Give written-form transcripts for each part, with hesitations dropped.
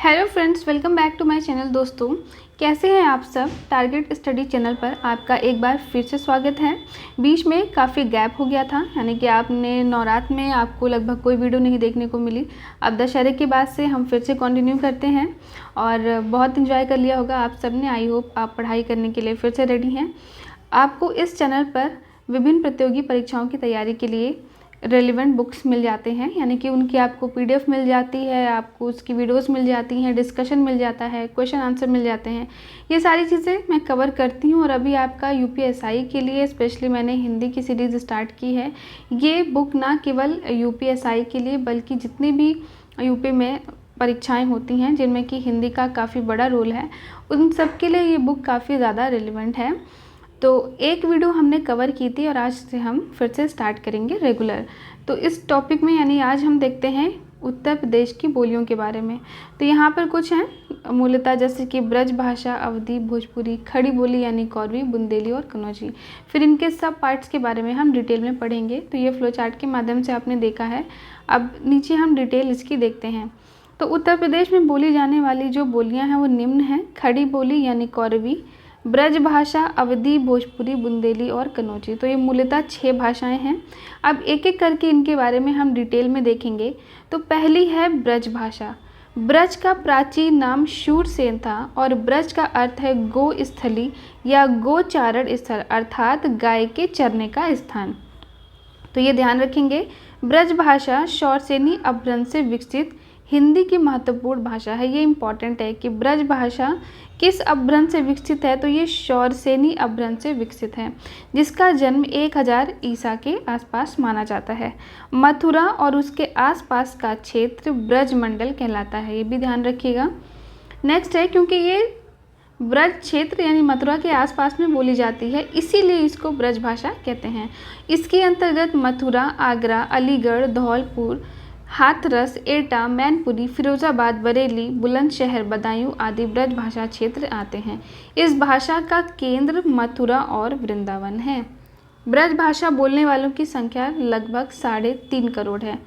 Hello friends, welcome back to my channel. दोस्तों, कैसे हैं आप सब। टारगेट स्टडी चैनल पर आपका एक बार फिर से स्वागत है। बीच में काफ़ी गैप हो गया था, यानी कि आपने नवरात्र में आपको लगभग कोई वीडियो नहीं देखने को मिली। अब दशहरे के बाद से हम फिर से कंटिन्यू करते हैं और बहुत इन्जॉय कर लिया होगा आप सब ने। आई होप आप पढ़ाई करने के लिए फिर से रेडी हैं। आपको इस चैनल पर विभिन्न प्रतियोगी परीक्षाओं की तैयारी के लिए रेलिवेंट बुक्स मिल जाते हैं, यानी कि उनकी आपको पीडीएफ मिल जाती है, आपको उसकी वीडियोस मिल जाती हैं, डिस्कशन मिल जाता है, क्वेश्चन आंसर मिल जाते हैं। ये सारी चीज़ें मैं कवर करती हूँ और अभी आपका यूपीएसआई के लिए स्पेशली मैंने हिंदी की सीरीज़ स्टार्ट की है। ये बुक ना केवल यूपीएसआई के लिए बल्कि जितनी भी यूपी में परीक्षाएं होती हैं जिनमें कि हिंदी का काफ़ी बड़ा रोल है, उन सब के लिए ये बुक काफ़ी ज़्यादा रिलेवेंट है। तो एक वीडियो हमने कवर की थी और आज से हम फिर से स्टार्ट करेंगे रेगुलर। तो इस टॉपिक में यानी आज हम देखते हैं उत्तर प्रदेश की बोलियों के बारे में। तो यहाँ पर कुछ हैं मूलतः, जैसे कि ब्रज भाषा, अवधी, भोजपुरी, खड़ी बोली यानी कौरवी, बुंदेली और कन्नौजी। फिर इनके सब पार्ट्स के बारे में हम डिटेल में पढ़ेंगे। तो ये फ्लो चार्ट के माध्यम से आपने देखा है। अब नीचे हम डिटेल इसकी देखते हैं। तो उत्तर प्रदेश में बोली जाने वाली जो बोलियाँ हैं वो निम्न हैं। खड़ी बोली यानी कौरवी, ब्रज भाषा, अवधी, भोजपुरी, बुंदेली और कन्नौजी। तो ये मूलतः 6 भाषाएं हैं। अब एक एक करके इनके बारे में हम डिटेल में देखेंगे। तो पहली है ब्रज भाषा। ब्रज का प्राचीन नाम शूरसेन था और ब्रज का अर्थ है गो स्थली या गोचारण स्थल, अर्थात गाय के चरने का स्थान। तो ये ध्यान रखेंगे। ब्रज भाषा शौरसेनी अपभ्रंश से विकसित हिंदी की महत्वपूर्ण भाषा है। ये इंपॉर्टेंट है कि ब्रज भाषा किस अपभ्रंश से विकसित है, तो ये शौरसेनी अपभ्रंश से विकसित है, जिसका जन्म 1000 ईसा के आसपास माना जाता है। मथुरा और उसके आसपास का क्षेत्र ब्रज मंडल कहलाता है, ये भी ध्यान रखिएगा। नेक्स्ट है, क्योंकि ये ब्रज क्षेत्र यानी मथुरा के आसपास में बोली जाती है, इसीलिए इसको ब्रज भाषा कहते हैं। इसके अंतर्गत मथुरा, आगरा, अलीगढ़, धौलपुर, हाथरस, एटा, मैनपुरी, फिरोजाबाद, बरेली, बुलंदशहर, बदायूं आदि ब्रज भाषा क्षेत्र आते हैं। इस भाषा का केंद्र मथुरा और वृंदावन है। ब्रज भाषा बोलने वालों की संख्या लगभग 3.5 करोड़ है।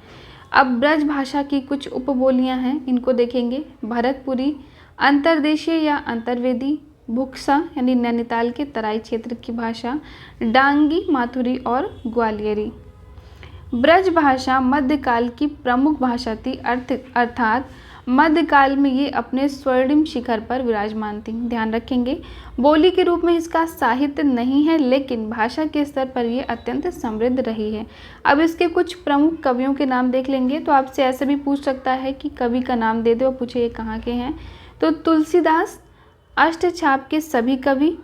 अब ब्रज भाषा की कुछ उपबोलियां हैं, इनको देखेंगे। भरतपुरी, अंतरदेशीय या अंतर्वेदी, भुक्सा यानी नैनीताल के तराई क्षेत्र की भाषा, डांगी, माथुरी और ग्वालियरी। ब्रज भाषा मध्यकाल की प्रमुख भाषा थी, अर्थात मध्यकाल में ये अपने स्वर्णिम शिखर पर विराजमान थी। ध्यान रखेंगे, बोली के रूप में इसका साहित्य नहीं है, लेकिन भाषा के स्तर पर ये अत्यंत समृद्ध रही है। अब इसके कुछ प्रमुख कवियों के नाम देख लेंगे। तो आपसे ऐसे भी पूछ सकता है कि कवि का नाम दे दो और पूछे ये कहाँ के हैं। तो तुलसीदास, अष्टछाप के सभी कवि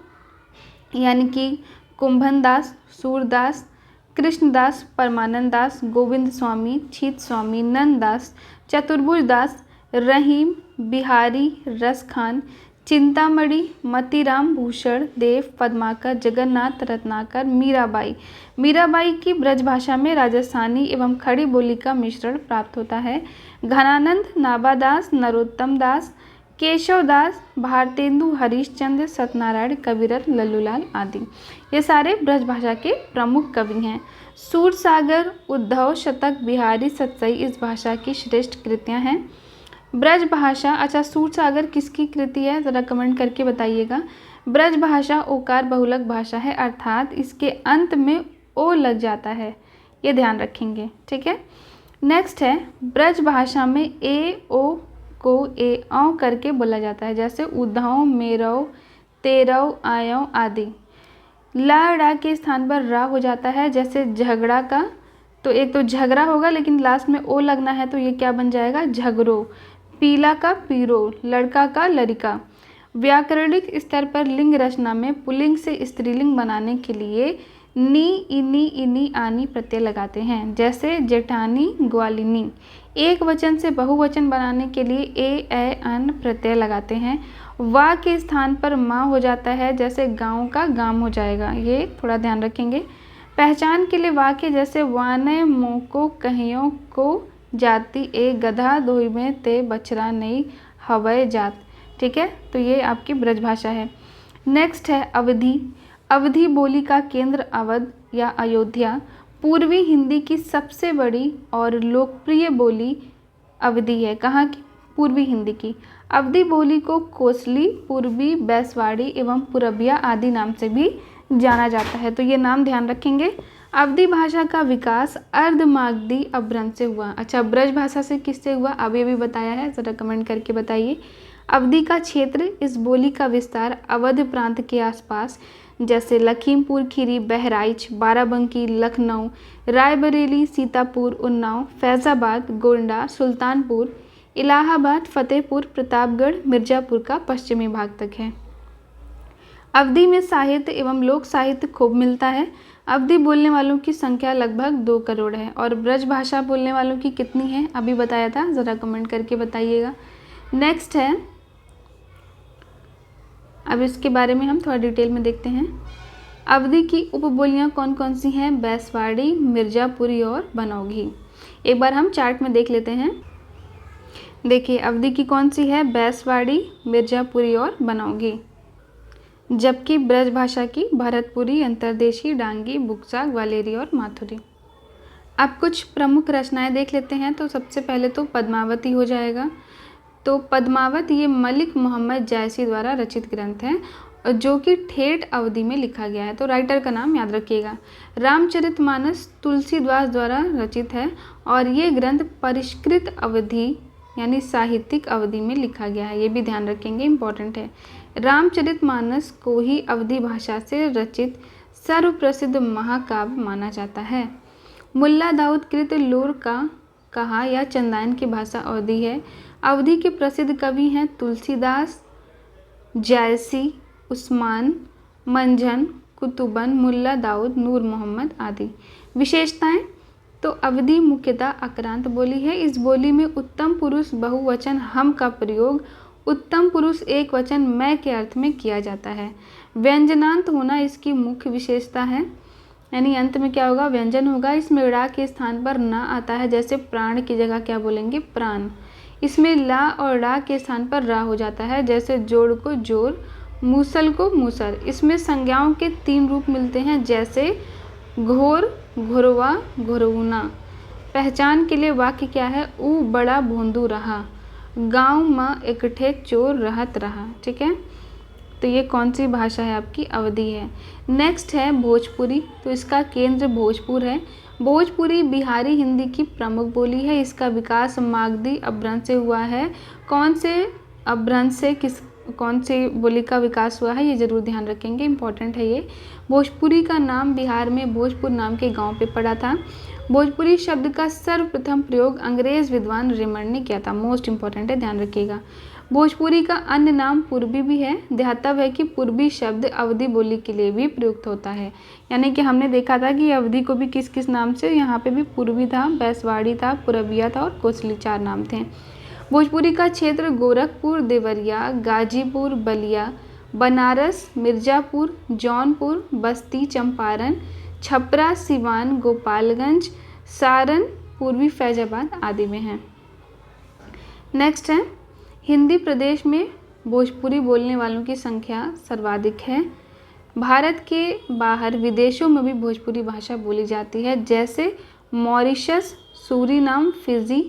यानी कि कुंभन दास, सूरदास, कृष्णदास, परमानंद दास, गोविंद स्वामी, छीत स्वामी, नंददास, चतुर्भुज दास, रहीम, बिहारी, रसखान, चिंतामणि, मतीराम भूषण, देव, पद्माकर, जगन्नाथ, रत्नाकर, मीराबाई। मीराबाई की ब्रज भाषा में राजस्थानी एवं खड़ी बोली का मिश्रण प्राप्त होता है। घनानंद, नाबादास, नरोत्तम दास, केशवदास, भारतेंदु, हरीशचंद्र, सत्यनारायण, कविरत्न, लल्लूलाल आदि ये सारे ब्रज भाषा के प्रमुख कवि हैं। सूरसागर, उद्धव शतक, बिहारी सतसई इस भाषा की श्रेष्ठ कृतियां हैं। ब्रज भाषा, अच्छा सूरसागर किसकी कृति है ज़रा कमेंट करके बताइएगा। ब्रज भाषा ओकार बहुलक भाषा है, अर्थात इसके अंत में ओ लग जाता है, ये ध्यान रखेंगे, ठीक है। नेक्स्ट है, ब्रज भाषा में ए ओ को ए औ करके बोला जाता है, जैसे उद्धव, मेरव, तेरव, आयव आदि। ला डा के स्थान पर रा हो जाता है, जैसे झगड़ा का, तो एक तो झगड़ा होगा लेकिन लास्ट में ओ लगना है, तो ये क्या बन जाएगा, झगड़ो। पीला का पीरो, लड़का का लड़का। व्याकरणिक स्तर पर लिंग रचना में पुल्लिंग से स्त्रीलिंग बनाने के लिए नी, इनी, इनी, आनी प्रत्यय लगाते हैं, जैसे जेठानी, ग्वालिनी। एक वचन से बहुवचन बनाने के लिए ए अन प्रत्यय लगाते हैं। वा के स्थान पर माँ हो जाता है, जैसे गाँव का गाम हो जाएगा, ये थोड़ा ध्यान रखेंगे। पहचान के लिए वा के जैसे वाने, मोको, कहियों को, जाति ए गधा, दोई में ते बछड़ा नहीं, हवय जात, ठीक है। तो ये आपकी ब्रज भाषा है। नेक्स्ट है अवधी। अवधी बोली का केंद्र अवध या अयोध्या। पूर्वी हिंदी की सबसे बड़ी और लोकप्रिय बोली अवधी है। कहाँ की, पूर्वी हिंदी की। अवधी बोली को कोसली, पूर्वी, बैसवाड़ी एवं पुरबिया आदि नाम से भी जाना जाता है, तो ये नाम ध्यान रखेंगे। अवधी भाषा का विकास अर्धमागधी अपभ्रंश से हुआ। अच्छा, ब्रज भाषा से किससे हुआ, अब ये भी बताया है, ज़रा कमेंट करके बताइए। अवधी का क्षेत्र, इस बोली का विस्तार अवध प्रांत के आसपास जैसे लखीमपुर खीरी, बहराइच, बाराबंकी, लखनऊ, रायबरेली, सीतापुर, उन्नाव, फैज़ाबाद, गोंडा, सुल्तानपुर, इलाहाबाद, फतेहपुर, प्रतापगढ़, मिर्ज़ापुर का पश्चिमी भाग तक है। अवधी में साहित्य एवं लोक साहित्य खूब मिलता है। अवधी बोलने वालों की संख्या लगभग 2 करोड़ है। और ब्रज भाषा बोलने वालों की कितनी है, अभी बताया था, ज़रा कमेंट करके बताइएगा। नेक्स्ट है, अब इसके बारे में हम थोड़ा डिटेल में देखते हैं। अवधी की उपबोलियाँ कौन कौन सी हैं, बैसवाड़ी, मिर्ज़ापुरी और बनौघी। एक बार हम चार्ट में देख लेते हैं। देखिए, अवधी की कौन सी है, बैसवाड़ी, मिर्ज़ापुरी और बनौघी, जबकि ब्रज भाषा की भरतपुरी, अंतरदेशी, डांगी, बुक्सा, ग्वालेरी और माथुरी। अब कुछ प्रमुख रचनाएं देख लेते हैं। तो सबसे पहले तो पद्मावती हो जाएगा। तो पद्मावत ये मलिक मोहम्मद जायसी द्वारा रचित ग्रंथ है जो कि ठेठ अवधी में लिखा गया है। तो राइटर का नाम याद रखिएगा। रामचरितमानस तुलसीदास द्वारा रचित है और ये ग्रंथ परिष्कृत अवधि यानी साहित्यिक अवधि में लिखा गया है, ये भी ध्यान रखेंगे, इम्पॉर्टेंट है। रामचरितमानस को ही अवधी भाषा से रचित सर्वप्रसिद्ध महाकाव्य माना जाता है। मुल्ला दाऊद कृत लूर का कहा या चंदायन की भाषा अवधी है। अवधी के प्रसिद्ध कवि हैं तुलसीदास, जायसी, उस्मान, मंझन, कुतुबन, मुल्ला दाऊद, नूर मोहम्मद आदि। विशेषताएं, तो अवधी मुख्यतः आक्रांत बोली है। इस बोली में उत्तम पुरुष बहुवचन हम का प्रयोग उत्तम पुरुष एक वचन मैं के अर्थ में किया जाता है। व्यंजनांत होना इसकी मुख्य विशेषता है, यानी अंत में क्या होगा, व्यंजन होगा। इसमें ड़ा के स्थान पर ना आता है, जैसे प्राण की जगह क्या बोलेंगे, प्राण। इसमें ला और ड़ा के स्थान पर रा हो जाता है, जैसे जोड़ को जोर, मूसल को मूसर। इसमें संज्ञाओं के 3 रूप मिलते हैं, जैसे घोर, घुरवा, घुरऊना। पहचान के लिए वाक्य क्या है, ऊ बड़ा भोंदू रहा, गाँव माँ इकट्ठे चोर रहत रहा। ठीक है, तो ये कौन सी भाषा है, आपकी अवधी है। नेक्स्ट है भोजपुरी। तो इसका केंद्र भोजपुर है। भोजपुरी बिहारी हिंदी की प्रमुख बोली है। इसका विकास मागधी अपभ्रंश से हुआ है। कौन से अपभ्रंश से कौन सी बोली का विकास हुआ है, ये जरूर ध्यान रखेंगे, इंपॉर्टेंट है ये। भोजपुरी का नाम बिहार में भोजपुर नाम के गांव पे पड़ा था। भोजपुरी शब्द का सर्वप्रथम प्रयोग अंग्रेज विद्वान रेमंड ने किया था, मोस्ट इंपॉर्टेंट है, ध्यान रखिएगा। भोजपुरी का अन्य नाम पूर्वी भी है। ध्यातव्य है कि पूर्वी शब्द अवधी बोली के लिए भी प्रयुक्त होता है, यानी कि हमने देखा था कि अवधी को भी किस किस नाम से, यहाँ पे भी पूर्वी था, बैसवाड़ी था, पुरबिया था और कोसली, 4 नाम थे। भोजपुरी का क्षेत्र गोरखपुर, देवरिया, गाजीपुर, बलिया, बनारस, मिर्ज़ापुर, जौनपुर, बस्ती, चंपारण, छपरा, सिवान, गोपालगंज, सारण, पूर्वी फैजाबाद आदि में है। नेक्स्ट है, हिंदी प्रदेश में भोजपुरी बोलने वालों की संख्या सर्वाधिक है। भारत के बाहर विदेशों में भी भोजपुरी भाषा बोली जाती है, जैसे मॉरिशस, सूरीनाम, फिजी,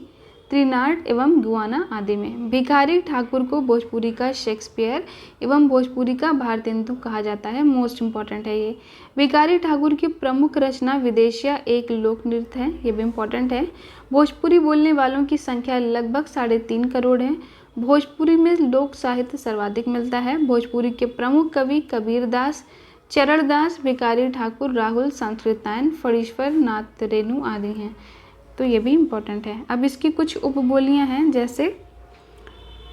त्रिनाड एवं गुआना आदि में। भिखारी ठाकुर को भोजपुरी का शेक्सपियर एवं भोजपुरी का भारतेंदु कहा जाता है, मोस्ट इंपॉर्टेंट है ये। भिखारी ठाकुर की प्रमुख रचना विदेशिया एक लोक नृत्य है, ये भी इम्पॉर्टेंट है। भोजपुरी बोलने वालों की संख्या लगभग 3.5 करोड़ है। भोजपुरी में लोक साहित्य सर्वाधिक मिलता है। भोजपुरी के प्रमुख कवि कबीरदास, चरणदास, भिखारी ठाकुर, राहुल, संस्कृत नारायण, फणीश्वर नाथ रेणु आदि हैं, तो ये भी इम्पोर्टेंट है। अब इसकी कुछ उपबोलियां हैं, जैसे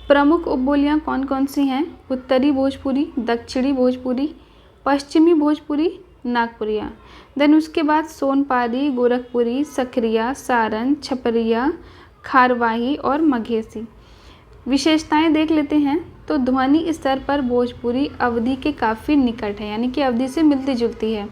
प्रमुख उपबोलियां कौन कौन सी हैं, उत्तरी भोजपुरी, दक्षिणी भोजपुरी, पश्चिमी भोजपुरी, नागपुरिया। देन उसके बाद सोनपारी, गोरखपुरी, सखरिया, सारण, छपरिया, खारवाही और मघेसी। विशेषताएं देख लेते हैं। तो ध्वनि स्तर पर भोजपुरी अवधी के काफ़ी निकट है, यानी कि अवधी से मिलती जुलती है।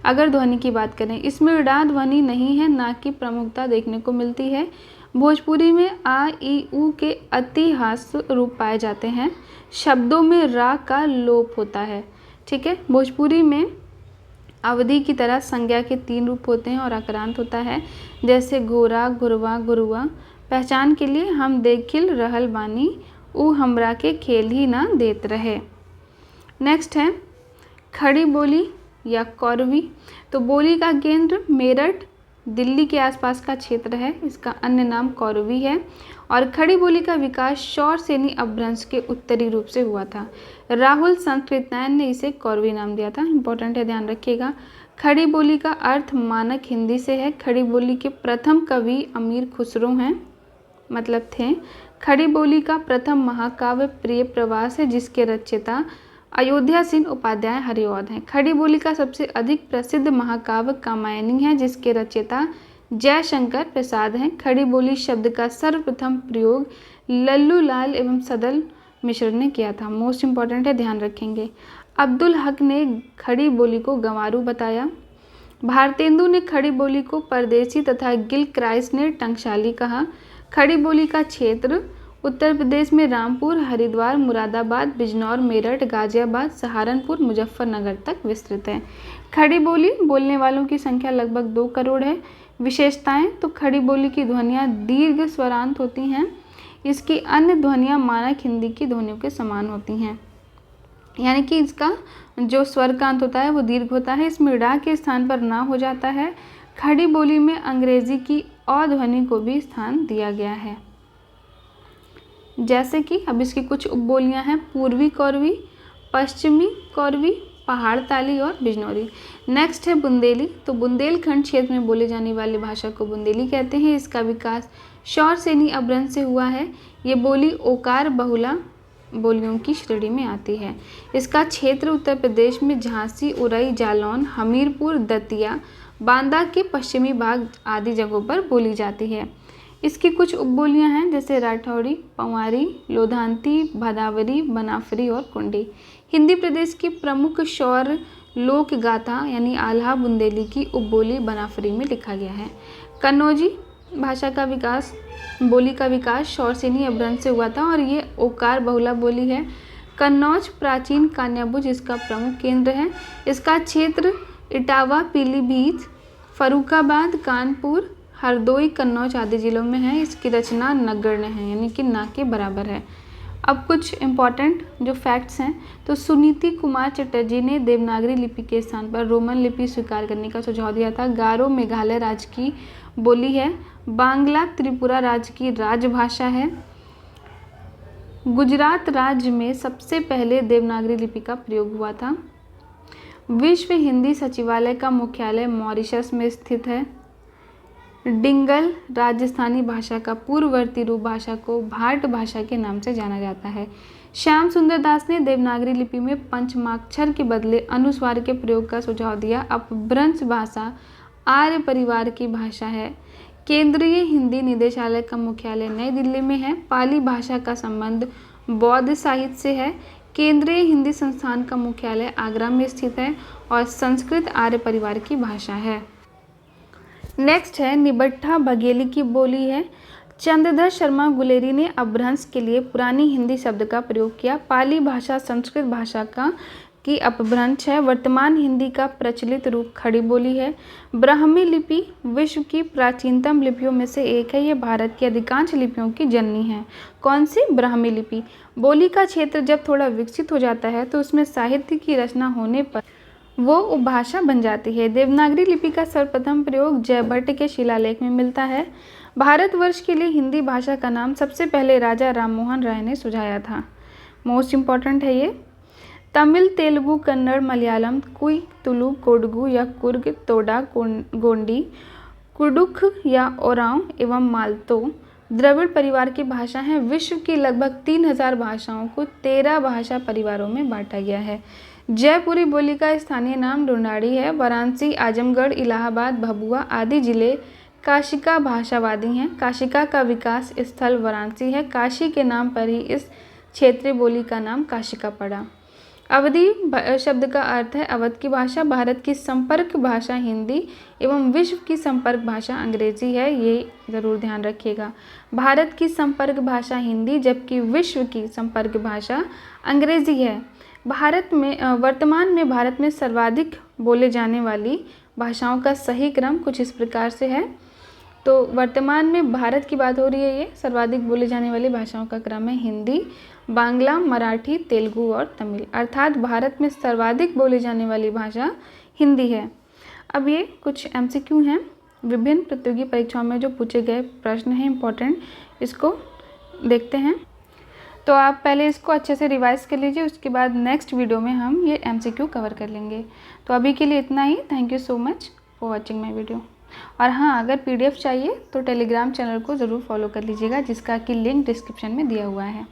अगर ध्वनि की बात करें, इसमें ड़ा ध्वनि नहीं है, ना की प्रमुखता देखने को मिलती है। भोजपुरी में आ, ई, ऊ के अति हास्य रूप पाए जाते हैं। शब्दों में रा का लोप होता है। ठीक है, भोजपुरी में अवधी की तरह संज्ञा के 3 रूप होते हैं और आक्रांत होता है, जैसे घोरा, घुरवा, गुरुआ। पहचान के लिए हम देखिल रहल बानी, ऊ हमरा के खेल ही ना देत रहे। नेक्स्ट है खड़ी बोली या कौरवी। तो बोली का केंद्र मेरठ दिल्ली के आसपास का क्षेत्र है, इसका अन्य नाम कौरवी है। और खड़ी बोली का विकास शौर सेनी अपभ्रंश के उत्तरी रूप से हुआ था। राहुल संस्कृतज्ञ ने इसे कौरवी नाम दिया था। इंपॉर्टेंट है, ध्यान रखिएगा। खड़ी बोली का अर्थ मानक हिंदी से है। खड़ी बोली के प्रथम कवि अमीर खुसरो हैं, मतलब थे। खड़ी बोली का प्रथम महाकाव्य प्रिय प्रवास है, जिसके रचयिता अयोध्या सिंह उपाध्याय हरिऔध हैं। खड़ी बोली का सबसे अधिक प्रसिद्ध महाकाव्य कामायनी है, जिसके रचयिता जयशंकर प्रसाद हैं। खड़ी बोली शब्द का सर्वप्रथम प्रयोग लल्लू लाल एवं सदल मिश्र ने किया था। मोस्ट इंपॉर्टेंट है, ध्यान रखेंगे। अब्दुल हक ने खड़ी बोली को गंवारू बताया। भारतेंदु ने खड़ी बोली को परदेसी तथा गिल क्राइस्ट ने टंकशाली कहा। खड़ी बोली का क्षेत्र उत्तर प्रदेश में रामपुर, हरिद्वार, मुरादाबाद, बिजनौर, मेरठ, गाजियाबाद, सहारनपुर, मुजफ्फरनगर तक विस्तृत है। खड़ी बोली बोलने वालों की संख्या लगभग 2 करोड़ है। विशेषताएं, तो खड़ी बोली की ध्वनियाँ दीर्घ स्वरांत होती हैं। इसकी अन्य ध्वनियाँ मानक हिंदी की ध्वनियों के समान होती हैं, यानी कि इसका जो स्वर का अंत होता है वो दीर्घ होता है। इसमें ड़ा के स्थान पर ना हो जाता है। खड़ी बोली में अंग्रेजी की अ ध्वनि को भी स्थान दिया गया है। जैसे कि अब इसकी कुछ उपबोलियां हैं, पूर्वी कौरवी, पश्चिमी कौरवी, पहाड़ ताली और बिजनौरी। नेक्स्ट है बुंदेली। तो बुंदेलखंड क्षेत्र में बोले जाने वाली भाषा को बुंदेली कहते हैं। इसका विकास शौर सेनी अपभ्रंश से हुआ है। ये बोली ओकार बहुला बोलियों की श्रेणी में आती है। इसका क्षेत्र उत्तर प्रदेश में झांसी, उरई, जालौन, हमीरपुर, दतिया, बांदा के पश्चिमी भाग आदि जगहों पर बोली जाती है। इसकी कुछ उपबोलियां हैं, जैसे राठौड़ी, पंवारी, लोधांती, भदावरी, बनाफरी और कुंडी। हिंदी प्रदेश की प्रमुख शौर लोक गाथा यानी आल्हा बुंदेली की उपबोली बनाफरी में लिखा गया है। कन्नौजी भाषा का विकास, बोली का विकास शौर सेनी अपभ्रंश से हुआ था और ये ओकार बहुला बोली है। कन्नौज प्राचीन कान्याबुज इसका प्रमुख केंद्र है। इसका क्षेत्र इटावा, पीलीभीत, फर्रुखाबाद, कानपुर, हरदोई, कन्नौज आदि जिलों में है। इसकी रचना नगण्य है, यानी कि ना के बराबर है। अब कुछ इम्पॉर्टेंट जो फैक्ट्स हैं, तो सुनीति कुमार चटर्जी ने देवनागरी लिपि के स्थान पर रोमन लिपि स्वीकार करने का सुझाव दिया था। गारो मेघालय राज्य की बोली है। बांग्ला त्रिपुरा राज्य की राजभाषा है। गुजरात राज्य में सबसे पहले देवनागरी लिपि का प्रयोग हुआ था। विश्व हिंदी सचिवालय का मुख्यालय मॉरिशस में स्थित है। डिंगल राजस्थानी भाषा का पूर्ववर्ती रूप भाषा को भाट भाषा के नाम से जाना जाता है। श्याम सुंदर दास ने देवनागरी लिपि में पंचमाक्षर के बदले अनुस्वार के प्रयोग का सुझाव दिया। अपभ्रंश भाषा आर्य परिवार की भाषा है। केंद्रीय हिंदी निदेशालय का मुख्यालय नई दिल्ली में है। पाली भाषा का संबंध बौद्ध साहित्य से है। केंद्रीय हिंदी संस्थान का मुख्यालय आगरा में स्थित है और संस्कृत आर्य परिवार की भाषा है। नेक्स्ट है निबट्ठा बघेली की बोली है। चंद्रधर शर्मा गुलेरी ने अपभ्रंश के लिए पुरानी हिंदी शब्द का प्रयोग किया। पाली भाषा संस्कृत भाषा की अपभ्रंश है। वर्तमान हिंदी का प्रचलित रूप खड़ी बोली है। ब्राह्मी लिपि विश्व की प्राचीनतम लिपियों में से एक है। ये भारत की अधिकांश लिपियों की जननी है। कौन सी? ब्राह्मी लिपि। बोली का क्षेत्र जब थोड़ा विकसित हो जाता है तो उसमें साहित्य की रचना होने पर वो उपभाषा बन जाती है। देवनागरी लिपि का सर्वप्रथम प्रयोग जयभट्ट के शिलालेख में मिलता है। भारतवर्ष के लिए हिंदी भाषा का नाम सबसे पहले राजा राममोहन राय ने सुझाया था। मोस्ट इम्पॉर्टेंट है ये। तमिल, तेलुगु, कन्नड़, मलयालम, कुई, तुलु, कोडगु या कुर्ग, तोडा, गोंडी, कुडुख या ओरांव एवं मालतो द्रविड़ परिवार की भाषा हैं। विश्व की लगभग 3000 भाषाओं को 13 भाषा परिवारों में बांटा गया है। जयपुरी बोली का स्थानीय नाम ढूंढाड़ी है। वाराणसी, आजमगढ़, इलाहाबाद, भभुआ आदि जिले काशिका भाषावादी हैं। काशिका का विकास स्थल वाराणसी है। काशी के नाम पर ही इस क्षेत्रीय बोली का नाम काशिका पड़ा। अवधी शब्द का अर्थ है अवध की भाषा। भारत की संपर्क भाषा हिंदी एवं विश्व की संपर्क भाषा अंग्रेजी है, ये ज़रूर ध्यान रखिएगा। भारत की संपर्क भाषा हिंदी जबकि विश्व की संपर्क भाषा अंग्रेजी है। वर्तमान में भारत में सर्वाधिक बोले जाने वाली भाषाओं का सही क्रम कुछ इस प्रकार से है। तो वर्तमान में भारत की बात हो रही है, ये सर्वाधिक बोली जाने वाली भाषाओं का क्रम है हिंदी, बांग्ला, मराठी, तेलुगु और तमिल। अर्थात भारत में सर्वाधिक बोली जाने वाली भाषा हिंदी है। अब ये कुछ MCQ हैं, विभिन्न प्रतियोगी परीक्षाओं में जो पूछे गए प्रश्न हैं इम्पोर्टेंट, इसको देखते हैं। तो आप पहले इसको अच्छे से रिवाइज़ कर लीजिए, उसके बाद नेक्स्ट वीडियो में हम ये MCQ कवर कर लेंगे। तो अभी के लिए इतना ही। Thank you so much for watching my video. और हाँ, अगर PDF चाहिए तो टेलीग्राम चैनल को ज़रूर फॉलो कर लीजिएगा, जिसका कि लिंक डिस्क्रिप्शन में दिया हुआ है।